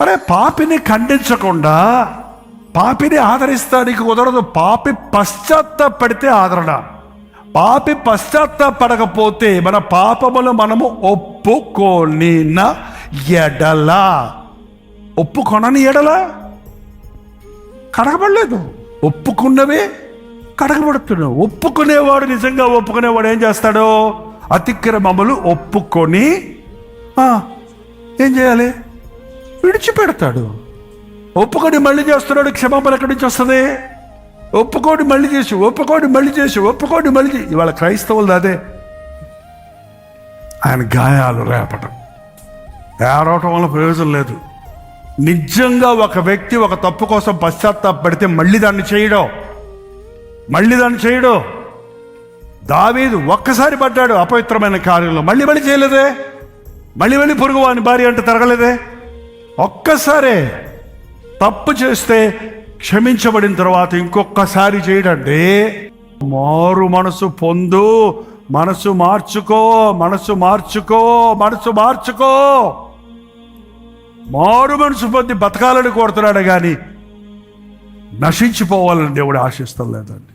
అరే పాపిని ఖండించకుండా పాపిని ఆదరిస్తానికి కుదరదు. పాపి పశ్చాత్తాపడితే ఆదరణ. పాపి పశ్చాత్తాపడకపోతే మన పాపములు మనము ఒప్పుకొని ఎడల, ఒప్పుకొనని ఎడల కడగబడలేదు. ఒప్పుకున్నవే కడగబడుతున్నావు. ఒప్పుకునేవాడు, నిజంగా ఒప్పుకునేవాడు ఏం చేస్తాడో, అతిక్రమములు ఒప్పుకొని ఏం చేయాలి, విడిచిపెడతాడు. ఒప్పుకొని మళ్ళీ చేస్తున్నాడు, క్షమాపణ ఎక్కడి నుంచి వస్తుంది? ఒప్పుకోని మళ్ళీ చేసి, ఒప్పుకోని మళ్ళీ చేసి, ఒప్పుకోని మళ్ళీ చేసి. ఇవాళ క్రైస్తవులు అదే. ఆయన గాయాలు రేపటం, ఏడవటం వల్ల ప్రయోజనం లేదు. నిజంగా ఒక వ్యక్తి ఒక తప్పు కోసం పశ్చాత్తాపడితే మళ్ళీ దాన్ని చేయడం. దావీదు ఒక్కసారి పడ్డాడు అపవిత్రమైన కార్యంలో, మళ్ళీ చేయలేదే. మళ్ళీ పొరుగు వాని భార్య అంటే తిరగలేదే. ఒక్కసారే తప్పు చేస్తే క్షమించబడిన తర్వాత ఇంకొకసారి చేయడండి. మారు మనసు పొందు, మనసు మార్చుకో. మారు మనసు పొంది బతకాలని కోరుతున్నాడు కానీ నశించిపోవాలని దేవుడు ఆశిస్తలేదండి.